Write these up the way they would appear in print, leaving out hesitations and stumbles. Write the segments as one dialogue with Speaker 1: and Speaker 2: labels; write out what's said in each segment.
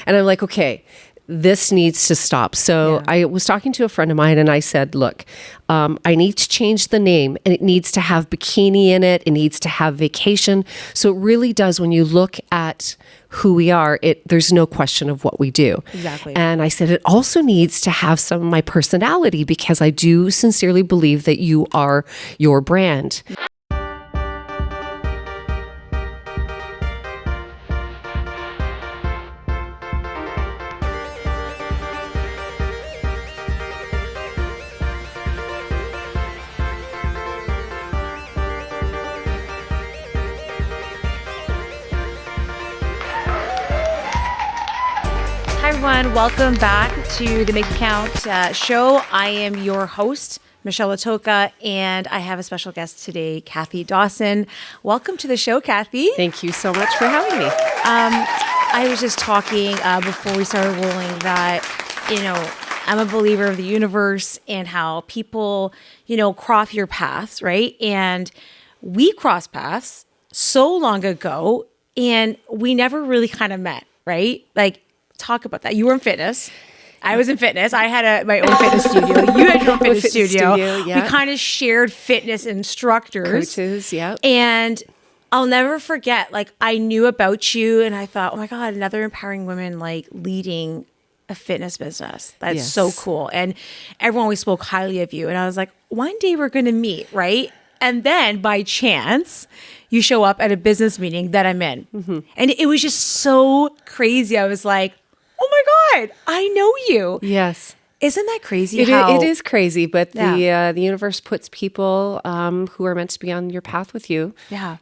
Speaker 1: And I'm like, okay, this needs to stop. So I was talking to a friend of mine and I said, look, I need to change the name, and it needs to have bikini in it. It needs to have vacation. So it really does, when you look at who we are, there's no question of what we do.
Speaker 2: Exactly.
Speaker 1: And I said, it also needs to have some of my personality, because I do sincerely believe that you are your brand.
Speaker 2: Hi, everyone. Welcome back to the Make It Count show. I am your host, Michelle Latocha, and I have a special guest today, Kathy Dawson. Welcome to the show, Kathy.
Speaker 1: Thank you so much for having me.
Speaker 2: I was just talking before we started rolling that, I'm a believer of the universe and how people, cross your paths, right? And we crossed paths so long ago, and we never really kind of met, right? Like, talk about that. You were in fitness. I was in fitness. I had my own fitness studio. You had your own fitness studio.
Speaker 1: Yeah.
Speaker 2: We kind of shared fitness instructors.
Speaker 1: Coaches, yeah.
Speaker 2: And I'll never forget, like, I knew about you and I thought, oh my God, another empowering woman, like, leading a fitness business. That's so cool. And everyone always spoke highly of you. And I was like, one day we're going to meet, right? And then by chance, you show up at a business meeting that I'm in. Mm-hmm. And it was just so crazy. I was like, oh my God, I know you.
Speaker 1: Yes.
Speaker 2: Isn't that crazy?
Speaker 1: It is crazy, but the universe puts people who are meant to be on your path with you.
Speaker 2: Yeah.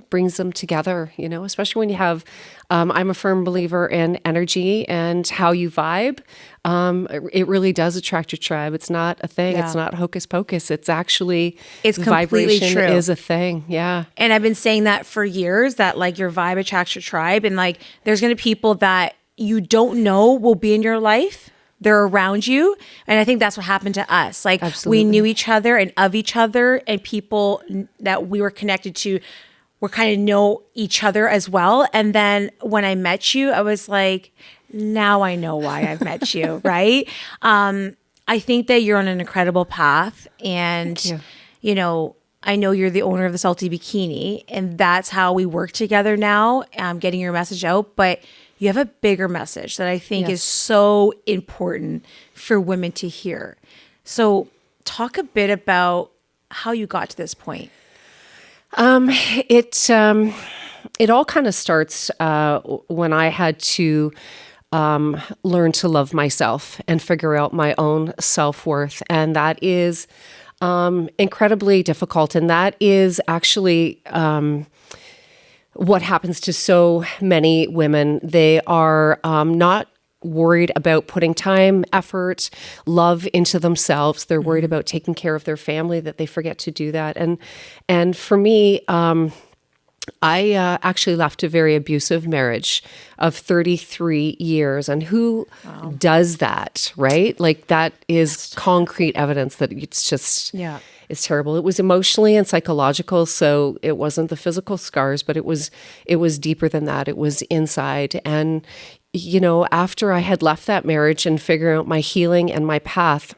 Speaker 1: Brings them together, especially when you have, I'm a firm believer in energy and how you vibe. It really does attract your tribe. It's not a thing. Yeah. It's not hocus pocus. It's actually,
Speaker 2: completely
Speaker 1: vibration
Speaker 2: true.
Speaker 1: Is a thing. Yeah.
Speaker 2: And I've been saying that for years, that like your vibe attracts your tribe. And like, there's going to be people that you don't know will be in your life. They're around you. And I think that's what happened to us. Like,
Speaker 1: absolutely.
Speaker 2: We knew each other and of each other, and people that we were connected to were kind of know each other as well. And then when I met you, I was like, now I know why I've met you, right? I think that you're on an incredible path. And, I know you're the owner of the Salty Bikini, and that's how we work together now, getting your message out. But you have a bigger message that I think is so important for women to hear. So talk a bit about how you got to this point.
Speaker 1: It all kind of starts when I had to learn to love myself and figure out my own self-worth. And that is incredibly difficult. And that is actually what happens to so many women. They are not worried about putting time, effort, love into themselves. They're worried about taking care of their family, that they forget to do that. And for me, I actually left a very abusive marriage of 33 years. And who does that, right? Like, that is concrete evidence that it's just... It's terrible. It was emotionally and psychological, so it wasn't the physical scars, but it was deeper than that. It was inside. And, after I had left that marriage and figuring out my healing and my path,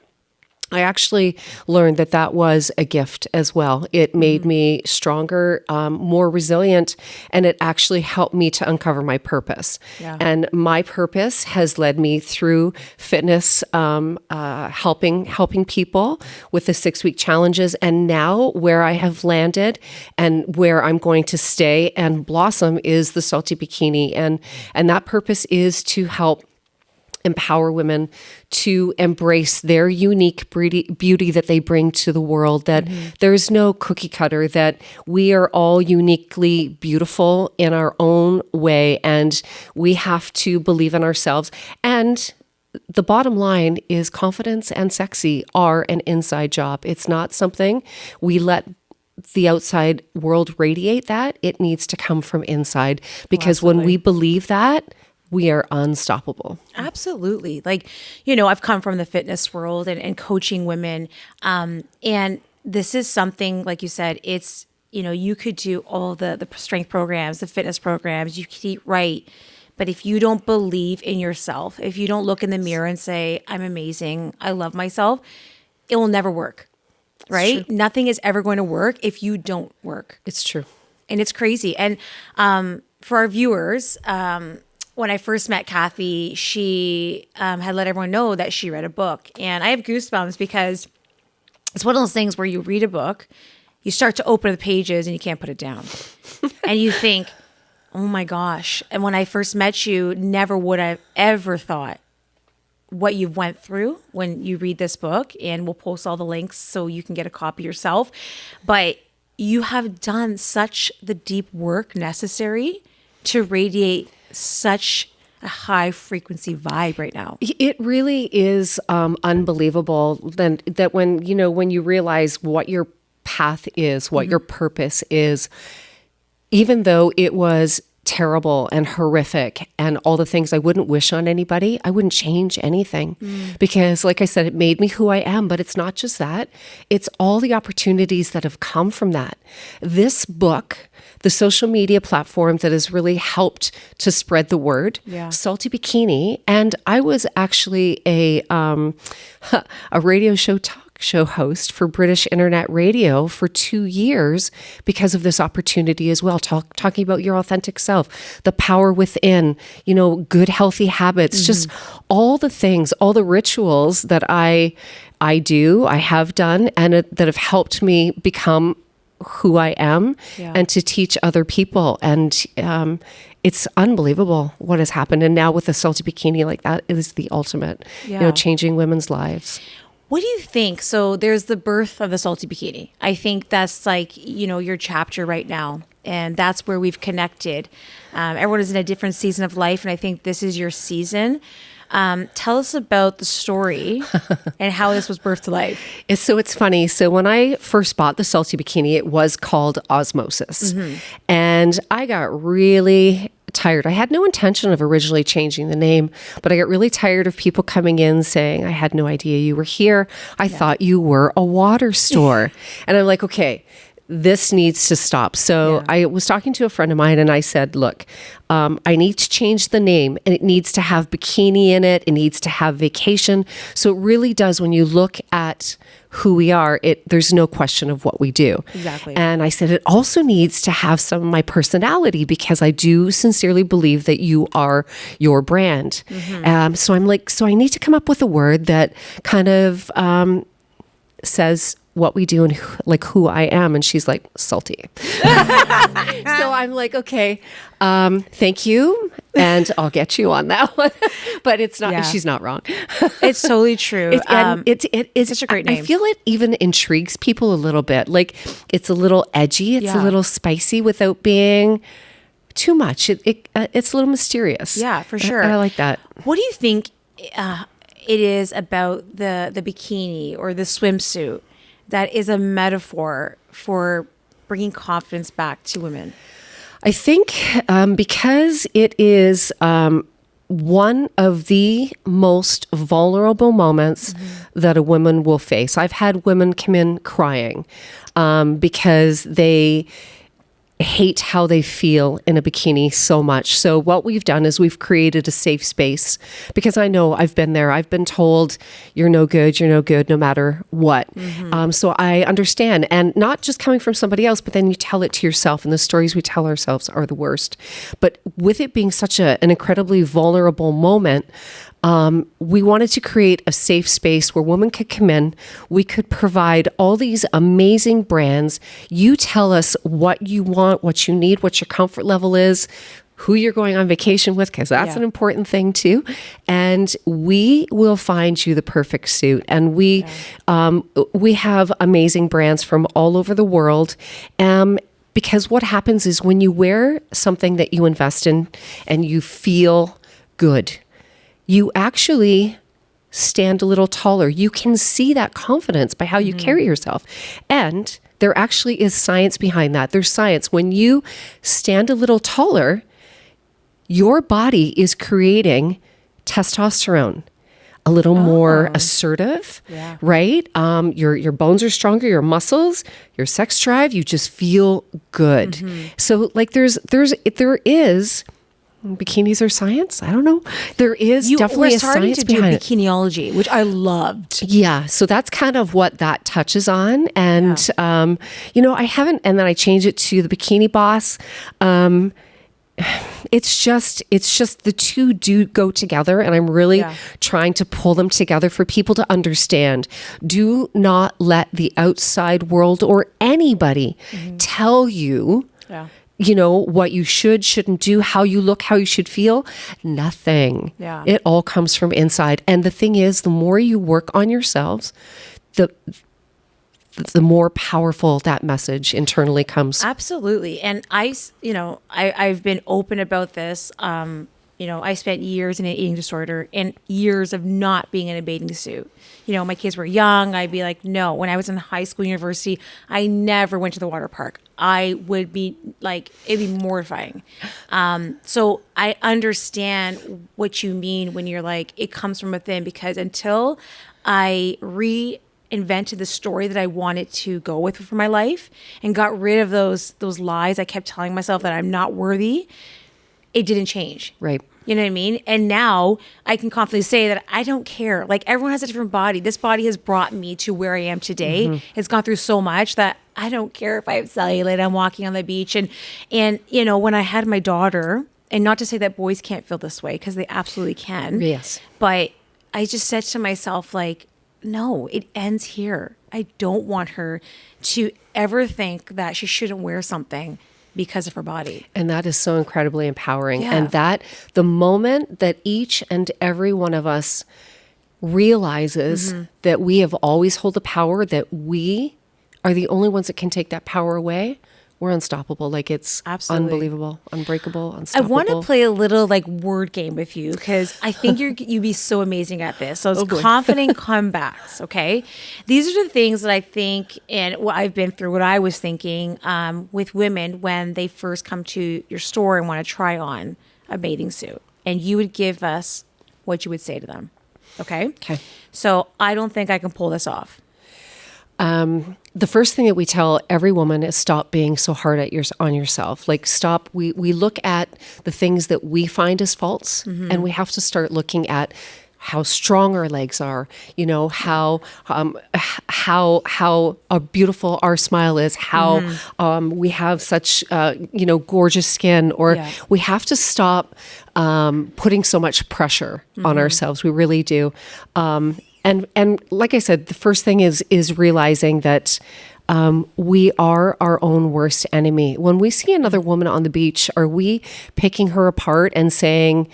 Speaker 1: I actually learned that was a gift as well. It made me stronger, more resilient, and it actually helped me to uncover my purpose. Yeah. And my purpose has led me through fitness, helping people with the 6-week challenges, and now where I have landed and where I'm going to stay and blossom is the Salty Bikini, and that purpose is to help empower women to embrace their unique beauty that they bring to the world, that there's no cookie cutter, that we are all uniquely beautiful in our own way, and we have to believe in ourselves. And the bottom line is confidence and sexy are an inside job. It's not something we let the outside world radiate that. It needs to come from inside, because when we believe that, we are unstoppable.
Speaker 2: Absolutely. Like, I've come from the fitness world and coaching women. And this is something, like you said, it's, you could do all the strength programs, the fitness programs, you could eat right, But if you don't believe in yourself, if you don't look in the mirror and say, I'm amazing, I love myself, it will never work, right? Nothing is ever going to work if you don't work.
Speaker 1: It's true.
Speaker 2: And it's crazy. And for our viewers, when I first met Kathy, she had let everyone know that she read a book. And I have goosebumps because it's one of those things where you read a book, you start to open the pages and you can't put it down. And you think, oh my gosh. And when I first met you, never would I have ever thought what you've went through when you read this book. And we'll post all the links so you can get a copy yourself. But you have done such the deep work necessary to radiate such a high frequency vibe right now.
Speaker 1: It really is unbelievable that when you realize what your path is, what your purpose is, even though it was terrible and horrific and all the things I wouldn't wish on anybody, I wouldn't change anything because, like I said, it made me who I am. But it's not just that. It's all the opportunities that have come from that. This book, the social media platform that has really helped to spread the word, Salty Bikini. And I was actually a radio talk show host for British Internet Radio for 2 years because of this opportunity as well. Talking about your authentic self, the power within, good, healthy habits, just all the things, all the rituals that I have done and that have helped me become who I am and to teach other people. And it's unbelievable what has happened. And now with the Salty Bikini, like that is the ultimate, changing women's lives.
Speaker 2: What do you think? So there's the birth of the Salty Bikini. I think that's like, your chapter right now. And that's where we've connected. Everyone is in a different season of life. And I think this is your season. Tell us about the story and how this was birthed to life.
Speaker 1: So it's funny. So when I first bought the Salty Bikini, it was called Osmosis. And I got really tired. I had no intention of originally changing the name, but I got really tired of people coming in saying, I had no idea you were here. I thought you were a water store. And I'm like, okay, this needs to stop. So I was talking to a friend of mine and I said, look, I need to change the name and it needs to have bikini in it. It needs to have vacation. So it really does, when you look at who we are, there's no question of what we do.
Speaker 2: Exactly.
Speaker 1: And I said, it also needs to have some of my personality because I do sincerely believe that you are your brand. So I'm like, so I need to come up with a word that kind of says what we do and who I am. And she's like, salty. So I'm like, okay, thank you. And I'll get you on that one. But it's not, she's not wrong.
Speaker 2: It's totally true.
Speaker 1: It's
Speaker 2: such a great name.
Speaker 1: I feel it even intrigues people a little bit. Like it's a little edgy. It's a little spicy without being too much. It's a little mysterious.
Speaker 2: Yeah, for sure.
Speaker 1: I like that.
Speaker 2: What do you think it is about the bikini or the swimsuit that is a metaphor for bringing confidence back to women?
Speaker 1: I think because it is one of the most vulnerable moments that a woman will face. I've had women come in crying because they hate how they feel in a bikini so much. So what we've done is we've created a safe space because I know I've been there. I've been told you're no good no matter what. So I understand. And not just coming from somebody else, but then you tell it to yourself, and the stories we tell ourselves are the worst. But with it being such an incredibly vulnerable moment, we wanted to create a safe space where women could come in. We could provide all these amazing brands. You tell us what you want, what you need, what your comfort level is, who you're going on vacation with, because that's an important thing too. And we will find you the perfect suit. And we have amazing brands from all over the world. Because what happens is when you wear something that you invest in and you feel good, you actually stand a little taller. You can see that confidence by how you carry yourself. And there actually is science behind that. There's science. When you stand a little taller, your body is creating testosterone, a little more assertive, right? Your bones are stronger, your muscles, your sex drive, you just feel good. So like there is bikinis are science. I don't know. There is
Speaker 2: You
Speaker 1: definitely
Speaker 2: were
Speaker 1: a
Speaker 2: starting
Speaker 1: science
Speaker 2: to do
Speaker 1: behind it.
Speaker 2: bikiniology, which I loved.
Speaker 1: Yeah, so that's kind of what that touches on, and I haven't. And then I changed it to the Bikini Boss. It's just the two do go together, and I'm really trying to pull them together for people to understand. Do not let the outside world or anybody tell you.
Speaker 2: Yeah.
Speaker 1: What you shouldn't do, how you look, how you should feel. Nothing.
Speaker 2: Yeah.
Speaker 1: It all comes from inside. And the thing is, the more you work on yourselves, the more powerful that message internally comes.
Speaker 2: Absolutely. And I've been open about this. I spent years in an eating disorder and years of not being in a bathing suit. My kids were young. I'd be like, no. When I was in high school, university, I never went to the water park. I would be like, it'd be mortifying. So I understand what you mean when you're like, it comes from within, because until I reinvented the story that I wanted to go with for my life and got rid of those lies I kept telling myself that I'm not worthy, it didn't change.
Speaker 1: Right.
Speaker 2: You know what I mean? And now I can confidently say that I don't care. Like, everyone has a different body. This body has brought me to where I am today. It's gone through so much that I don't care if I have cellulite. I'm walking on the beach. And when I had my daughter, and not to say that boys can't feel this way, because they absolutely can.
Speaker 1: Yes.
Speaker 2: But I just said to myself, like, no, it ends here. I don't want her to ever think that she shouldn't wear something because of her body.
Speaker 1: And that is so incredibly empowering.
Speaker 2: Yeah.
Speaker 1: And that the moment that each and every one of us realizes that we have always hold the power, that we are the only ones that can take that power away, we're unstoppable. Like, it's
Speaker 2: Absolutely.
Speaker 1: unbelievable, unbreakable,
Speaker 2: I
Speaker 1: unstoppable.
Speaker 2: want to play a little like word game with you, because I think you'd be so amazing at this. So it's confident comebacks. Okay. These are the things that I think, and what I've been through, what I was thinking with women when they first come to your store and want to try on a bathing suit, and you would give us what you would say to them. Okay.
Speaker 1: Okay.
Speaker 2: So I don't think I can pull this off.
Speaker 1: The first thing that we tell every woman is stop being so hard on yourself. Like, stop. We look at the things that we find as faults, and we have to start looking at how strong our legs are. How beautiful our smile is. How we have such gorgeous skin. Or we have to stop putting so much pressure on ourselves. We really do. And like I said, the first thing is realizing that we are our own worst enemy. When we see another woman on the beach, are we picking her apart and saying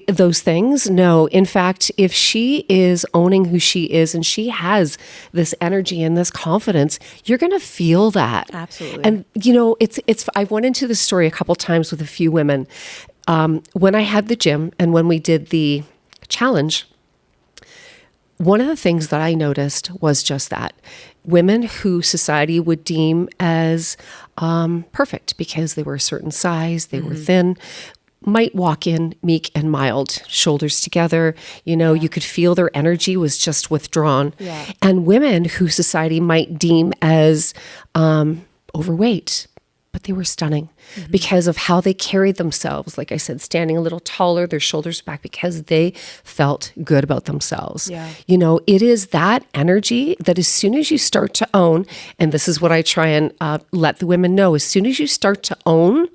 Speaker 1: those things? No. In fact, if she is owning who she is and she has this energy and this confidence, you're going to feel that.
Speaker 2: Absolutely.
Speaker 1: And it's. I went into this story a couple times with a few women when I had the gym and when we did the challenge. One of the things that I noticed was just that. Women who society would deem as perfect because they were a certain size, they were thin, might walk in meek and mild, shoulders together. You could feel their energy was just withdrawn.
Speaker 2: Yeah.
Speaker 1: And women who society might deem as overweight, but they were stunning because of how they carried themselves. Like I said, standing a little taller, their shoulders back, because they felt good about themselves.
Speaker 2: Yeah.
Speaker 1: It is that energy that as soon as you start to own, and this is what I try and let the women know, as soon as you start to own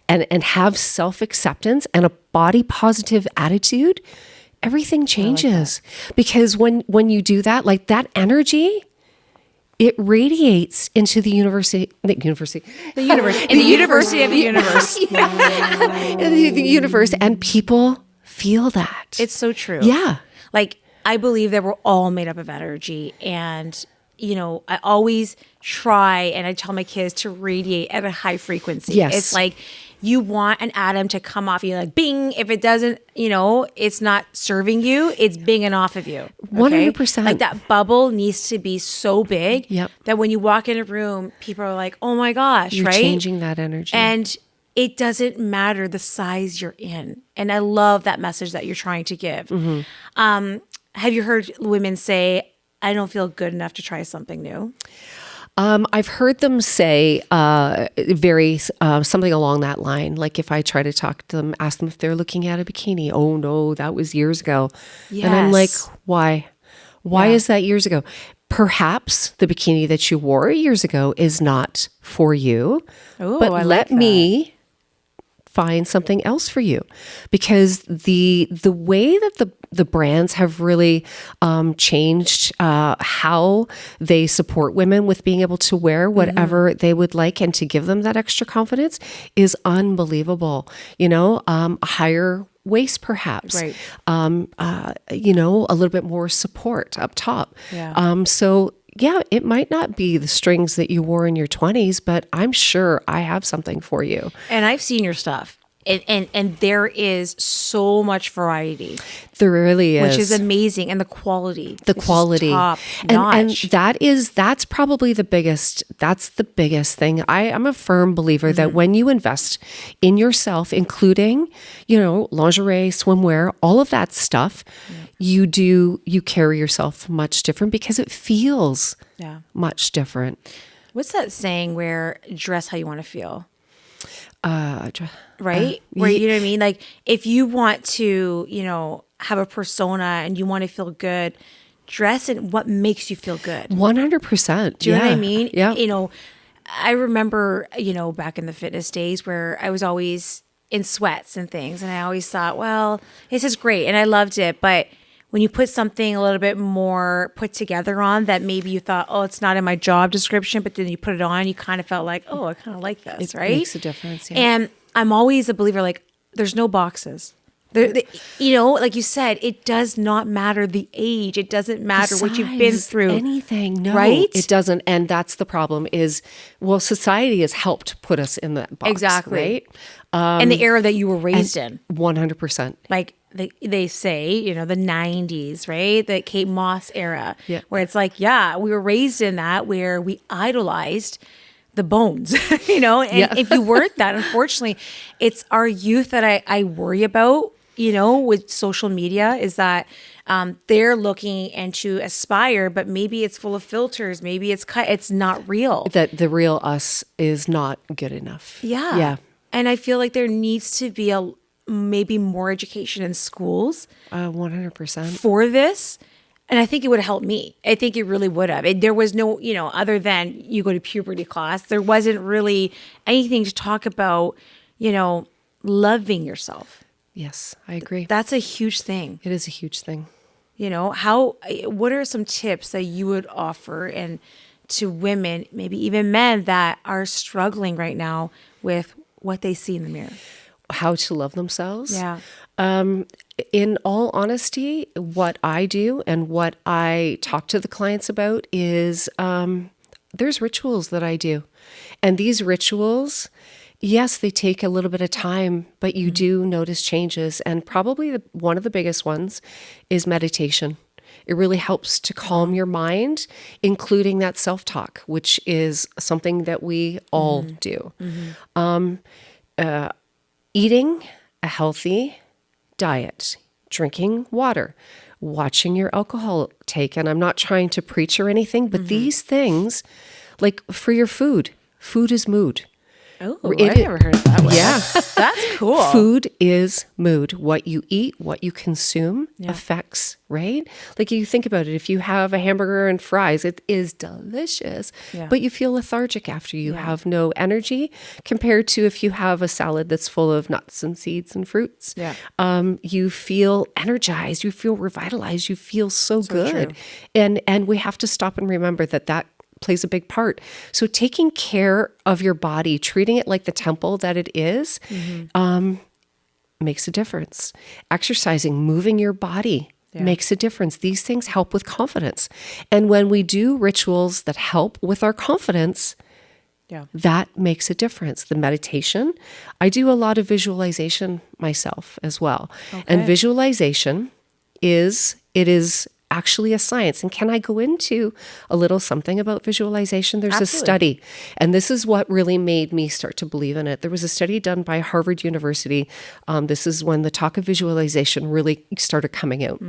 Speaker 1: and have self-acceptance and a body positive attitude, everything changes. Because when you do that, like that energy, it radiates into the university of the universe,
Speaker 2: the
Speaker 1: universe, and people feel that.
Speaker 2: It's so true.
Speaker 1: Yeah.
Speaker 2: Like, I believe that we're all made up of energy, and I always try, and I tell my kids to radiate at a high frequency.
Speaker 1: Yes.
Speaker 2: It's like, you want an atom to come off you, like, bing. If it doesn't, it's not serving you, it's binging off of you. Okay?
Speaker 1: 100%.
Speaker 2: Like, that bubble needs to be so big that when you walk in a room, people are like, oh my gosh,
Speaker 1: You're
Speaker 2: right?
Speaker 1: changing that energy.
Speaker 2: And it doesn't matter the size you're in. And I love that message that you're trying to give. Have you heard women say, I don't feel good enough to try something new?
Speaker 1: I've heard them say very something along that line. Like if I try to talk to them, ask them if they're looking at a bikini. Oh no, that was years ago. And I'm like,
Speaker 2: Yes.
Speaker 1: why? Why
Speaker 2: Yeah.
Speaker 1: is that years ago? Perhaps the bikini that you wore years ago is not for you.
Speaker 2: Oh,
Speaker 1: but
Speaker 2: I
Speaker 1: let
Speaker 2: like that.
Speaker 1: me find something else for you, because the way that the brands have really changed how they support women with being able to wear whatever they would like and to give them that extra confidence is unbelievable. You know, a higher waist perhaps,
Speaker 2: Right.
Speaker 1: You know, a little bit more support up top.
Speaker 2: Yeah.
Speaker 1: So yeah, it might not be the strings that you wore in your 20s, but I'm sure I have something for you.
Speaker 2: And I've seen your stuff. And there is so much variety,
Speaker 1: There really is.
Speaker 2: which is amazing. And the quality.
Speaker 1: The
Speaker 2: is just
Speaker 1: quality.
Speaker 2: top
Speaker 1: and
Speaker 2: notch.
Speaker 1: that's probably the biggest thing. I'm a firm believer that when you invest in yourself, including, you know, lingerie, swimwear, all of that stuff, you carry yourself much different because it feels
Speaker 2: Yeah.
Speaker 1: much different.
Speaker 2: What's that saying where dress how you want to feel?
Speaker 1: Dr-
Speaker 2: Right? Where, you know what I mean? Like if you want to, you know, have a persona and you want to feel good, dress in what makes you feel good.
Speaker 1: 100%.
Speaker 2: Do you know what I mean?
Speaker 1: Yeah.
Speaker 2: You know, I remember, you know, back in the fitness days where I was always in sweats and things. And I always thought, well, this is great. And I loved it. But when you put something a little bit more put together on that maybe you thought, oh, it's not in my job description, but then you put it on, you kind of felt like, oh, I kind of like this,
Speaker 1: It
Speaker 2: right?
Speaker 1: makes a difference. Yeah.
Speaker 2: And I'm always a believer, like, there's no boxes. You know, like you said, it does not matter the age. It doesn't matter what you've been
Speaker 1: Size,
Speaker 2: through.
Speaker 1: anything. No,
Speaker 2: Right?
Speaker 1: it doesn't. And that's the problem is, well, society has helped put us in that box.
Speaker 2: Exactly.
Speaker 1: Right?
Speaker 2: And the era that you were raised in.
Speaker 1: 100%.
Speaker 2: Like they say, you know, the 90s, right? The Kate Moss era,
Speaker 1: Yeah.
Speaker 2: where it's like, yeah, we were raised in that where we idolized the bones, you know? And
Speaker 1: Yeah.
Speaker 2: if you weren't that, unfortunately, it's our youth that I worry about, you know, with social media is that they're looking and to aspire, but maybe it's full of filters. Maybe it's cut. It's not real.
Speaker 1: That the real us is not good enough.
Speaker 2: Yeah.
Speaker 1: Yeah.
Speaker 2: And I feel like there needs to be maybe more education in schools
Speaker 1: 100%.
Speaker 2: for this. And I think it would have helped me. I think it really would have. There was no, you know, other than you go to puberty class, there wasn't really anything to talk about, you know, loving yourself.
Speaker 1: Yes, I agree.
Speaker 2: That's a huge thing.
Speaker 1: It is a huge thing.
Speaker 2: You know, what are some tips that you would offer and to women, maybe even men that are struggling right now with what they see in the mirror?
Speaker 1: How to love themselves.
Speaker 2: Yeah.
Speaker 1: In all honesty, what I do and what I talk to the clients about is there's rituals that I do. And these rituals, yes, they take a little bit of time, but you do notice changes. And probably one of the biggest ones is meditation. It really helps to calm your mind, including that self-talk, which is something that we all do. Eating a healthy diet, drinking water, watching your alcohol take. And I'm not trying to preach or anything, but these things, like for your food is mood.
Speaker 2: Oh, I never heard of that one.
Speaker 1: Yeah.
Speaker 2: That's cool.
Speaker 1: Food is mood. What you eat, what you consume affects, right? Like you think about it, if you have a hamburger and fries, it is delicious, but you feel lethargic after. You have no energy compared to if you have a salad that's full of nuts and seeds and fruits.
Speaker 2: Yeah.
Speaker 1: You feel energized, you feel revitalized, you feel so good.
Speaker 2: true.
Speaker 1: And we have to stop and remember that plays a big part. So taking care of your body, treating it like the temple that it is, makes a difference. Exercising, moving your body makes a difference. These things help with confidence. And when we do rituals that help with our confidence, that makes a difference. The meditation, I do a lot of visualization myself as well. And visualization is actually a science. And can I go into a little something about visualization? There's a study, and this is what really made me start to believe in it. There was a study done by Harvard University. This is when the talk of visualization really started coming out.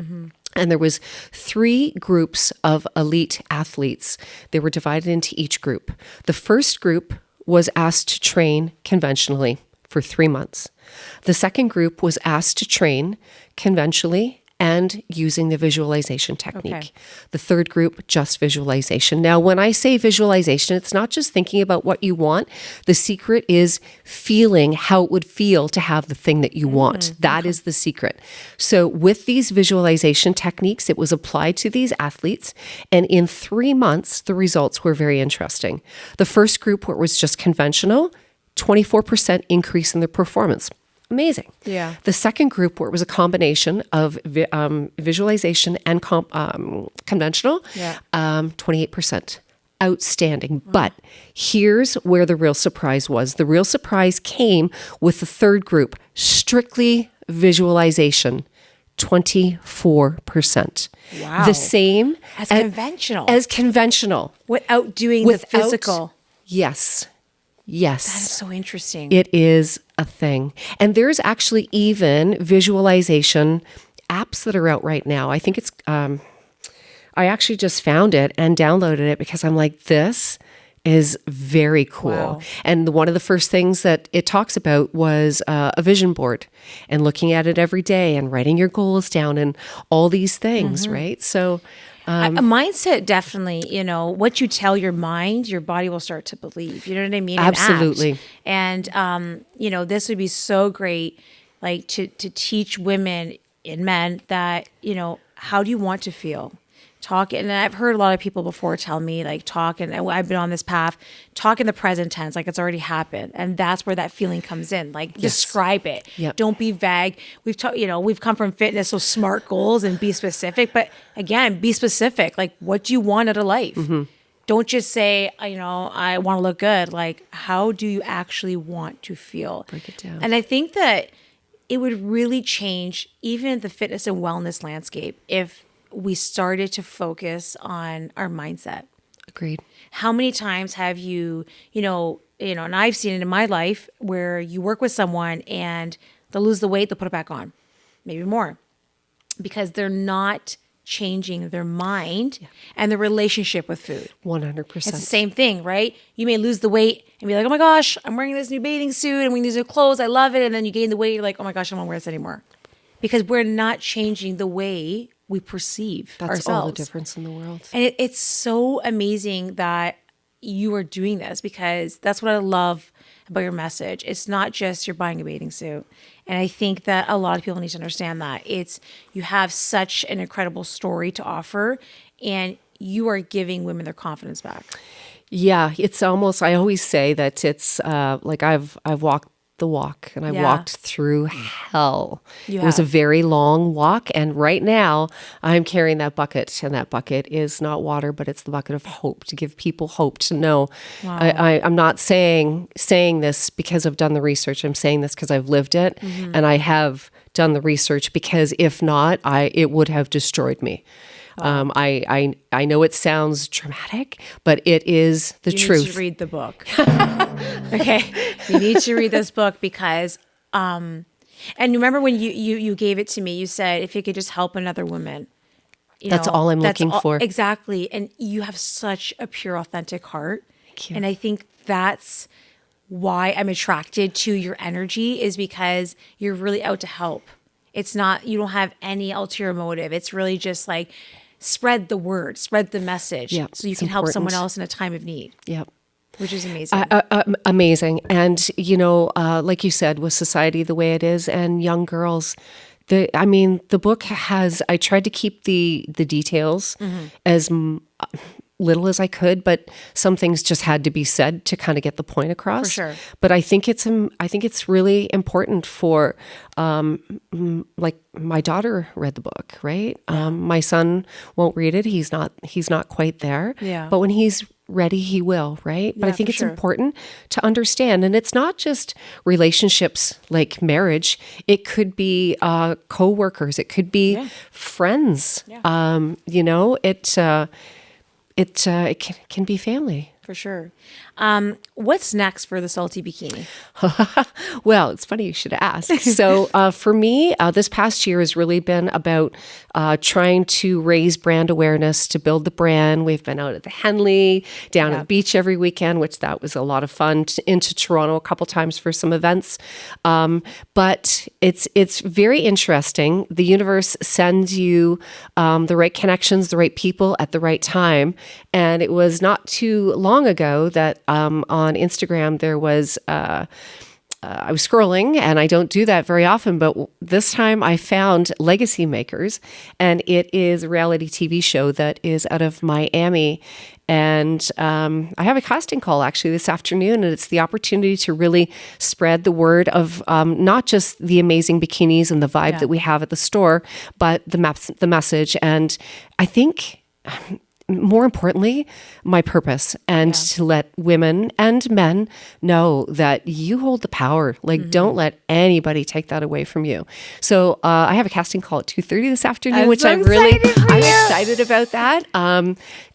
Speaker 1: And there was 3 groups of elite athletes. They were divided into each group. The first group was asked to train conventionally for 3 months. The second group was asked to train conventionally and using the visualization technique.
Speaker 2: Okay.
Speaker 1: The third group, just visualization. Now, when I say visualization, it's not just thinking about what you want. The secret is feeling how it would feel to have the thing that you want. That is the secret. So with these visualization techniques, it was applied to these athletes. And in 3 months, the results were very interesting. The first group, where it was just conventional, 24% increase in their performance. Amazing.
Speaker 2: Yeah.
Speaker 1: The second group, where it was a combination of visualization and conventional, 28%. Outstanding. But here's where the real surprise was. The real surprise came with the third group, strictly visualization, 24%.
Speaker 2: Wow.
Speaker 1: The same
Speaker 2: As conventional.
Speaker 1: As conventional.
Speaker 2: Without doing the physical.
Speaker 1: Yes. Yes.
Speaker 2: That is so interesting.
Speaker 1: It is a thing. And there's actually even visualization apps that are out right now. I think it's, I actually just found it and downloaded it because I'm like, this is very cool.
Speaker 2: Wow.
Speaker 1: And one of the first things that it talks about was a vision board and looking at it every day and writing your goals down and all these things, right? So
Speaker 2: a mindset, definitely, what you tell your mind, your body will start to believe. You know what I mean? And
Speaker 1: Absolutely.
Speaker 2: act. And, this would be so great, like to teach women and men that, how do you want to feel? Talk, and I've heard a lot of people before tell me, like, talk, and I've been on this path, talk in the present tense, like it's already happened. And that's where that feeling comes in. Like, describe it.
Speaker 1: Yep.
Speaker 2: Don't be vague. We've we've come from fitness, so SMART goals and be specific. But again, be specific. Like, what do you want out of life? Don't just say, I want to look good. Like, how do you actually want to feel?
Speaker 1: Break it down.
Speaker 2: And I think that it would really change even the fitness and wellness landscape if we started to focus on our mindset.
Speaker 1: Agreed.
Speaker 2: How many times have you, and I've seen it in my life where you work with someone and they'll lose the weight, they'll put it back on, maybe more, because they're not changing their mind and their relationship with food.
Speaker 1: 100%.
Speaker 2: It's the same thing, right? You may lose the weight and be like, oh my gosh, I'm wearing this new bathing suit and wearing these new clothes, I love it. And then you gain the weight, you're like, oh my gosh, I don't want to wear this anymore. Because we're not changing the way we perceive
Speaker 1: That's
Speaker 2: ourselves.
Speaker 1: all the difference in the world.
Speaker 2: And it's so amazing that you are doing this, because that's what I love about your message. It's not just you're buying a bathing suit. And I think that a lot of people need to understand that. You have such an incredible story to offer, and you are giving women their confidence back.
Speaker 1: Yeah, it's almost, I always say that it's like I've walked the walk and I walked through hell. It was a very long walk, and right now I'm carrying that bucket, and that bucket is not water, but it's the bucket of hope, to give people hope, to know.
Speaker 2: Wow.
Speaker 1: I'm not saying this because I've done the research. I'm saying this because I've lived it, and I have done the research, because if not, it would have destroyed me. Wow. I know it sounds dramatic, but it is the truth.
Speaker 2: You need to read the book. Okay, you need to read this book because, and remember when you gave it to me, you said if you could just help another woman.
Speaker 1: That's all I'm looking for.
Speaker 2: Exactly, and you have such a pure, authentic heart.
Speaker 1: Thank you.
Speaker 2: And I think that's why I'm attracted to your energy, is because you're really out to help. It's not, you don't have any ulterior motive. It's really just like, spread the word, spread the message, so you can help someone else in a time of need. Yep. Which is amazing.
Speaker 1: Amazing. And, like you said, with society the way it is and young girls, the book has, I tried to keep the details as little as I could, but some things just had to be said to kind of get the point across.
Speaker 2: For sure.
Speaker 1: But I think it's really important for, like my daughter read the book, right? My son won't read it. He's not quite there.
Speaker 2: Yeah.
Speaker 1: But when he's ready, he will, right? But I think it's important to understand. And it's not just relationships like marriage. It could be co-workers. It could be friends. Yeah. It can be family.
Speaker 2: For sure. What's next for the Salty Bikini?
Speaker 1: Well, it's funny you should ask. So for me, this past year has really been about trying to raise brand awareness, to build the brand. We've been out at the Henley, down at the beach every weekend, which that was a lot of fun, into Toronto a couple times for some events. But it's very interesting. The universe sends you the right connections, the right people at the right time. And it was not too long ago that on Instagram there was I was scrolling, and I don't do that very often, but this time I found Legacy Makers, and it is a reality TV show that is out of Miami. And I have a casting call actually this afternoon, and it's the opportunity to really spread the word of not just the amazing bikinis and the vibe that we have at the store, but the message. And I think more importantly, my purpose, and to let women and men know that you hold the power. Like, don't let anybody take that away from you. So I have a casting call at 2:30 this afternoon, which I'm excited about that.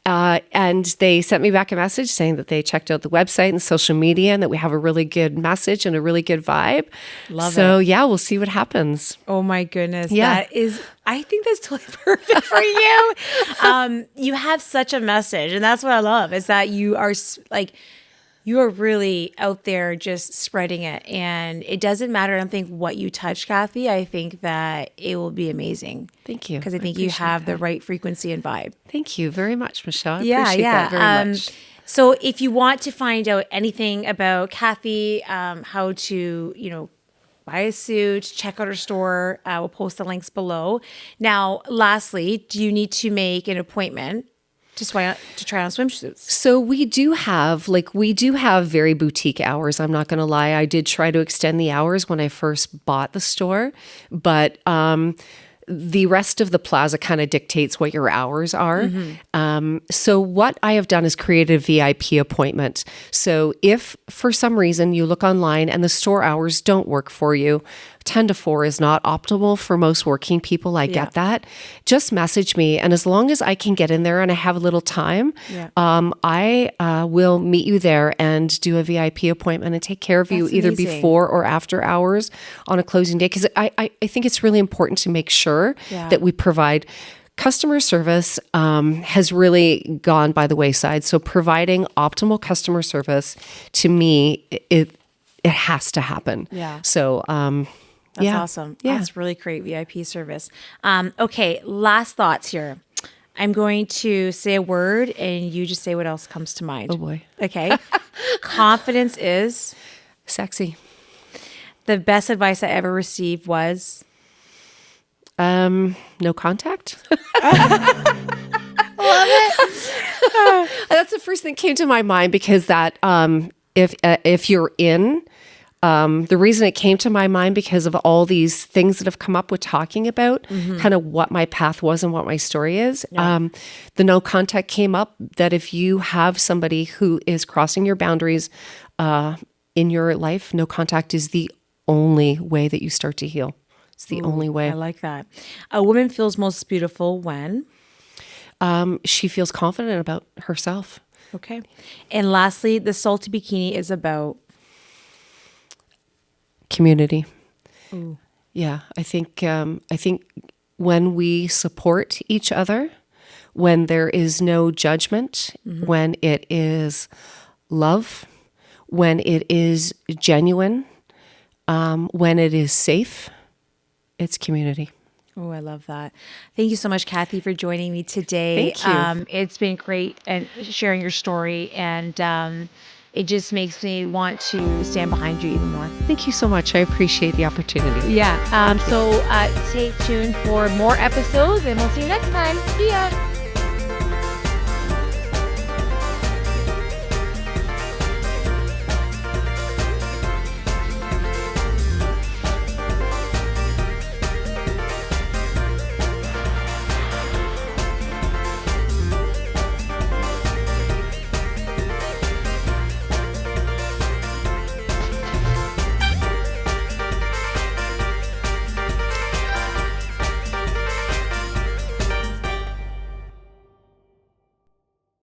Speaker 1: And they sent me back a message saying that they checked out the website and social media, and that we have a really good message and a really good vibe. So yeah, we'll see what happens.
Speaker 2: Oh my goodness. Yeah. I think that's totally perfect for you. You have such a message, and that's what I love, is that you are really out there just spreading it. And it doesn't matter, I don't think, what you touch, Kathy. I think that it will be amazing.
Speaker 1: Thank you.
Speaker 2: Because I think you have the right frequency and vibe.
Speaker 1: Thank you very much, Michelle. I appreciate that very much.
Speaker 2: So if you want to find out anything about Kathy, how to, buy a suit, check out her store, we'll post the links below. Now, lastly, do you need to make an appointment to try on swimsuits?
Speaker 1: So we do have very boutique hours. I'm not going to lie. I did try to extend the hours when I first bought the store, but the rest of the plaza kind of dictates what your hours are. So what I have done is created a VIP appointment. So if for some reason you look online and the store hours don't work for you, 10 to 4 is not optimal for most working people. I get that. Just message me. And as long as I can get in there and I have a little time, I will meet you there and do a VIP appointment and take care of you either before or after hours on a closing day. Because I think it's really important to make sure that we provide customer service has really gone by the wayside. So providing optimal customer service, to me, it has to happen. So,
Speaker 2: that's awesome. That's really great VIP service. Okay, last thoughts here. I'm going to say a word and you just say what else comes to mind.
Speaker 1: Oh boy.
Speaker 2: Okay. Confidence is
Speaker 1: sexy.
Speaker 2: The best advice I ever received was
Speaker 1: no contact.
Speaker 2: Love it.
Speaker 1: That's the first thing that came to my mind, because that if you're in, the reason it came to my mind because of all these things that have come up with talking about kind of what my path was and what my story is. The no contact came up, that if you have somebody who is crossing your boundaries in your life, no contact is the only way that you start to heal. It's the only way.
Speaker 2: I like that. A woman feels most beautiful when?
Speaker 1: She feels confident about herself.
Speaker 2: Okay. And lastly, the Salty Bikini is about?
Speaker 1: Community. Yeah, I think when we support each other, when there is no judgment, when it is love, when it is genuine, when it is safe, it's community.
Speaker 2: Oh, I love that. Thank you so much, Kathy, for joining me today.
Speaker 1: Thank you.
Speaker 2: It's been great and sharing your story, and it just makes me want to stand behind you even more.
Speaker 1: Thank you so much. I appreciate the opportunity.
Speaker 2: Yeah. So stay tuned for more episodes, and we'll see you next time. See ya.